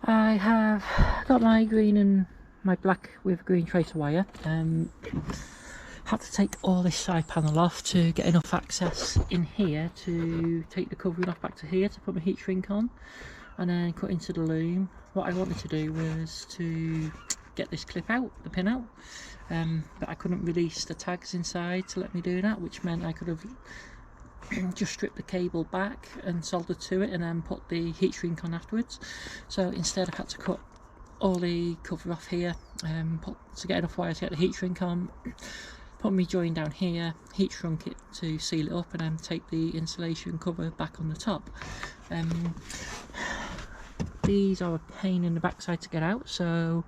I have got my green and my black with green tracer wire. Had to take all this side panel off to get enough access in here to take the covering off back to here to put my heat shrink on, and then cut into the loom. What I wanted to do was to get this clip out, the pin out, but I couldn't release the tags inside to let me do that, which meant I could have just stripped the cable back and soldered to it and then put the heat shrink on afterwards. So instead I had to cut all the cover off here to get enough wire to get the heat shrink on, put my join down here, heat shrunk it to seal it up, and then take the insulation cover back on the top. These are a pain in the backside to get out, so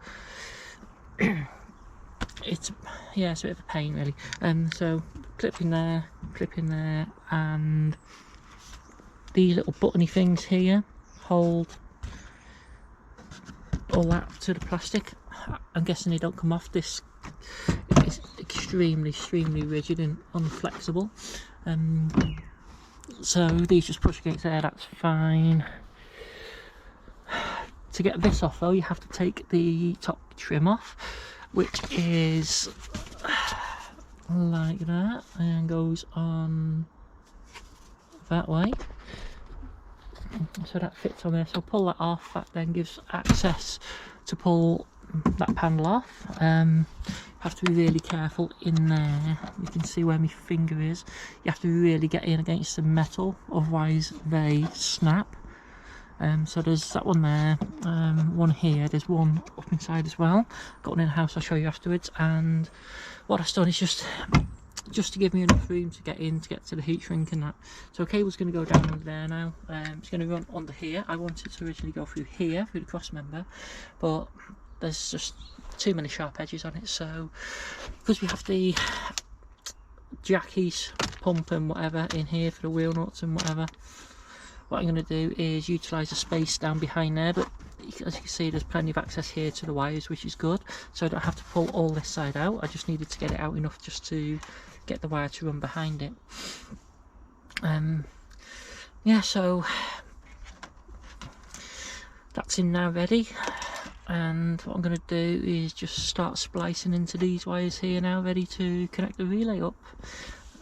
it's a bit of a pain really. So clip in there, and these little buttony things here hold all that to the plastic. I'm guessing they don't come off. This is extremely rigid and unflexible, so these just push against there, that's fine. To get this off though, you have to take the top trim off, which is like that and goes on that way, so that fits on there. So pull that off. That then gives access to pull that panel off. Have to be really careful in there. You can see where my finger is. You have to really get in against the metal, otherwise they snap. So there's that one there, one here, there's one up inside as well. Got one in the house, I'll show you afterwards. And what I've done is just to give me enough room to get in, to get to the heat shrink and that. So cable's going to go down under there now. It's going to run under here. I wanted to originally go through here, through the cross member, but there's just too many sharp edges on it. So because we have the jackies, pump and whatever in here for the wheel nuts and whatever, what I'm going to do is utilise the space down behind there, but as you can see there's plenty of access here to the wires, which is good, so I don't have to pull all this side out. I just needed to get it out enough just to get the wire to run behind it. Yeah, so that's in now ready, and what I'm going to do is just start splicing into these wires here now, ready to connect the relay up.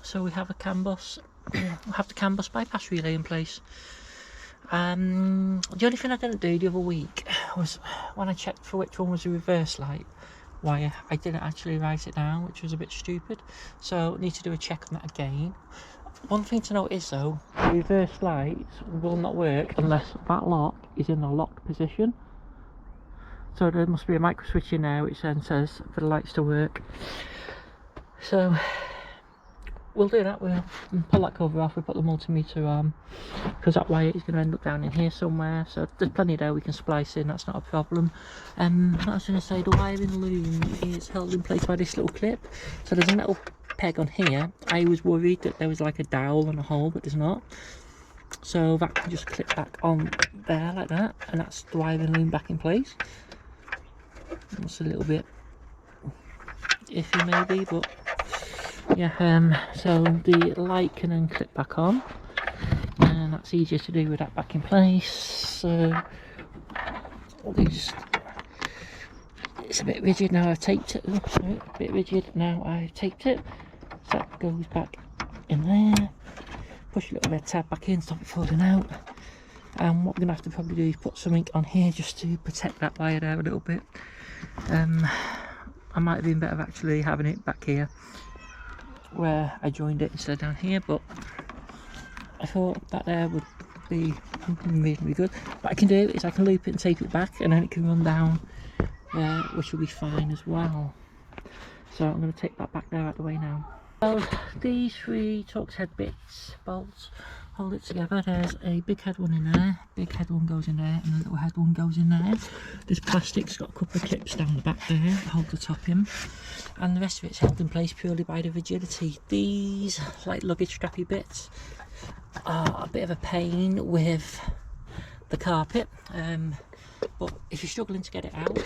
So we have a CAN bus, we'll have the CAN bus bypass relay in place. The only thing I didn't do the other week was when I checked for which one was the reverse light wire, I didn't actually write it down, which was a bit stupid, so I need to do a check on that again. One thing to note is though, the reverse lights will not work unless that lock is in a locked position. So there must be a micro switch in there which then says for the lights to work. So we'll do that. We'll pull that cover off, we'll put the multimeter on, because that wire is going to end up down in here somewhere, so there's plenty there we can splice in, that's not a problem. I was going to say, the wiring loom is held in place by this little clip, so there's a metal peg on here. I was worried that there was like a dowel and a hole, but there's not, so that can just clip back on there like that, and that's the wiring loom back in place. It's a little bit iffy maybe, but yeah, so the light can then clip back on, and that's easier to do with that back in place. So it's a bit rigid now, I've taped it. Oh, sorry, a bit rigid now, I've taped it, so that goes back in there. Push a little red tab back in, stop it falling out. And what we're going to have to probably do is put something on here just to protect that wire there a little bit. I might have been better actually having it back here where I joined it instead of down here, but I thought that there would be reasonably good. What I can do is I can loop it and tape it back, and then it can run down there, which will be fine as well. So I'm going to take that back there out of the way now. So these three Torx head bits, bolts, hold it together. There's a big head one in there, big head one goes in there, and a little head one goes in there. This plastic's got a couple of clips down the back there to hold the top in, and the rest of it's held in place purely by the rigidity. These like luggage strappy bits are a bit of a pain with the carpet, but if you're struggling to get it out,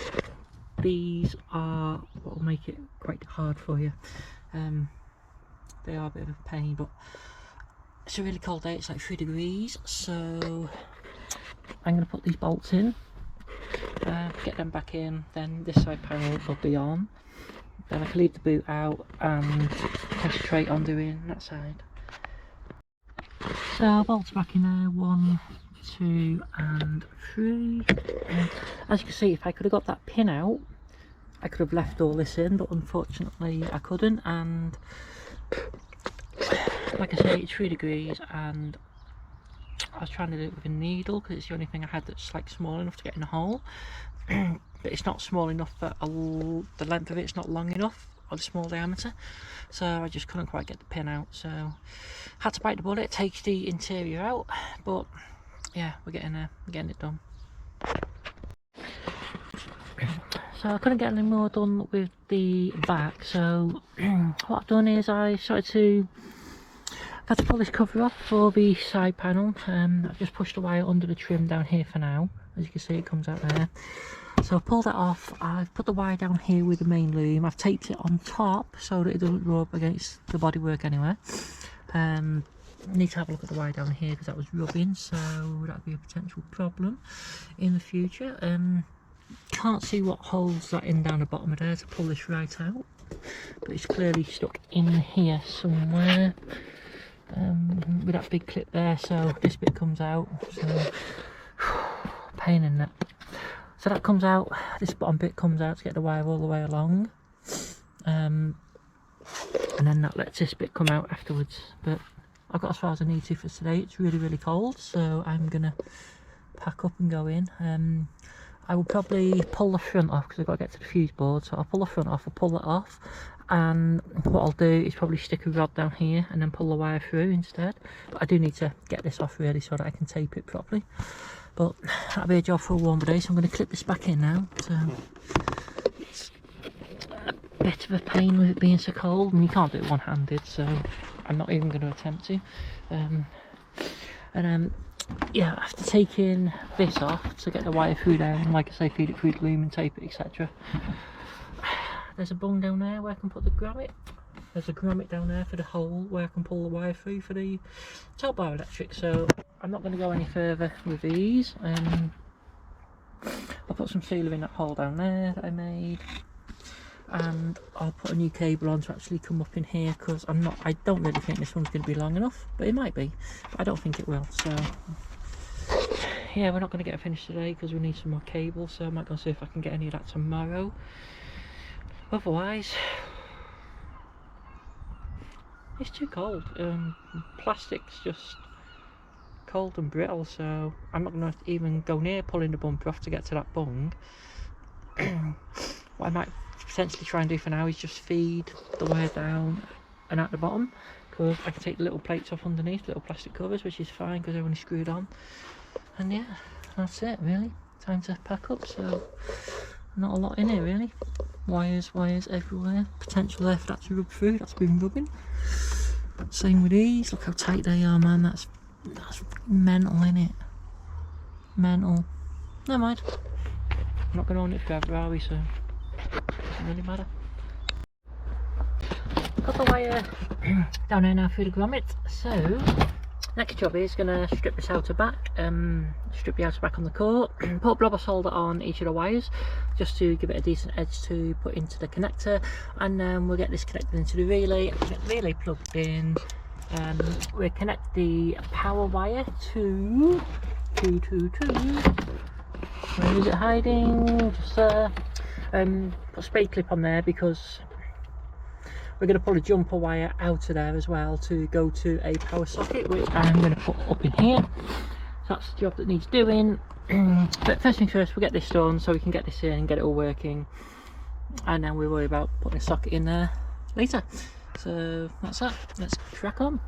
these are what will make it quite hard for you. They are a bit of a pain, but it's a really cold day, it's like 3 degrees, so I'm going to put these bolts in, get them back in, then this side panel will be on. Then I can leave the boot out and concentrate on doing that side. So bolts back in there, 1, 2 and 3. As you can see, if I could have got that pin out, I could have left all this in, but unfortunately I couldn't. And like I say, it's 3 degrees, and I was trying to do it with a needle because it's the only thing I had that's like small enough to get in the hole. But it's not small enough that the length of it's not long enough, or the small diameter, so I just couldn't quite get the pin out, so had to bite the bullet, take the interior out. But yeah, we're getting it done. So I couldn't get any more done with the back, so what I've done is I had to pull this cover off for the side panel. I've just pushed the wire under the trim down here for now. As you can see, it comes out there. So I've pulled that off. I've put the wire down here with the main loom. I've taped it on top so that it doesn't rub against the bodywork anywhere. Need to have a look at the wire down here because that was rubbing, so that'd be a potential problem in the future. Can't see what holds that in down the bottom of there to pull this right out, but it's clearly stuck in here somewhere. With that big clip there, so this bit comes out, so pain in that. So that comes out, this bottom bit comes out to get the wire all the way along, and then that lets this bit come out afterwards. But I've got as far as I need to for today. It's really cold, so I'm gonna pack up and go in. I will probably pull the front off because I've got to get to the fuse board, so I'll pull the front off, I'll pull it off, and what I'll do is probably stick a rod down here and then pull the wire through instead. But I do need to get this off really so that I can tape it properly, but that'll be a job for a warmer day. So I'm going to clip this back in now. So it's a bit of a pain with it being so cold, and you can't do it one-handed, so I'm not even going to attempt to. Yeah, after taking this off to get the wire through there, and like I say, feed it through the loom and tape it, etc. There's a bung down there where I can put the grommet. There's a grommet down there for the hole where I can pull the wire through for the TOWBAR electric. So I'm not going to go any further with these. I'll put some sealer in that hole down there that I made, and I'll put a new cable on to actually come up in here, because I don't really think this one's going to be long enough, but it might be, but I don't think it will. So yeah, we're not going to get it finished today because we need some more cable, so I might go and see if I can get any of that tomorrow. Otherwise it's too cold. Plastic's just cold and brittle, so I'm not going to even go near pulling the bumper off to get to that bung. What I might potentially try and do for now is just feed the wire down and at the bottom, because I can take the little plates off underneath, little plastic covers, which is fine because they're only screwed on. And yeah, that's it really. Time to pack up. So not a lot in here really. Wires everywhere. Potential there for that to rub through. That's been rubbing. Same with these. Look how tight they are, man. That's mental, innit? Mental. Never mind. I'm not going to own it forever, are we? So doesn't really matter. Got the wire down there now through the grommet. So next job is going to strip this outer back, strip the outer back on the core, put a blobber solder on each of the wires just to give it a decent edge to put into the connector, and then we'll get this connected into the relay, get the relay plugged in, we'll connect the power wire to where is it hiding? Just there. Put a spade clip on there because we're going to pull a jumper wire out of there as well to go to a power socket, which I'm going to put up in here. So that's the job that needs doing. But first things first, we'll get this done so we can get this in and get it all working, and then we'll worry about putting a socket in there later. So that's that. Let's crack on.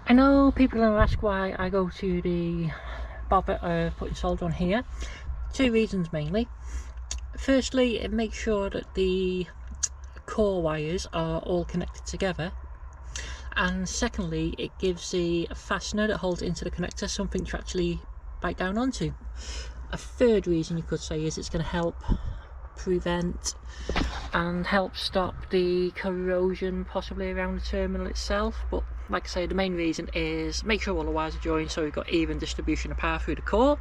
I know people are going to ask why I go to the bother putting solder on here. Two reasons mainly. Firstly, it makes sure that the core wires are all connected together, and secondly, it gives the fastener that holds it into the connector something to actually bite down onto. A third reason you could say is it's going to help prevent and help stop the corrosion possibly around the terminal itself. But like I say, the main reason is make sure all the wires are joined so we've got even distribution of power through the core,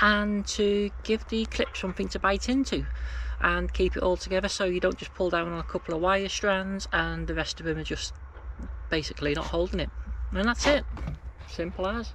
and to give the clip something to bite into and keep it all together so you don't just pull down on a couple of wire strands and the rest of them are just basically not holding it. And that's it, simple as.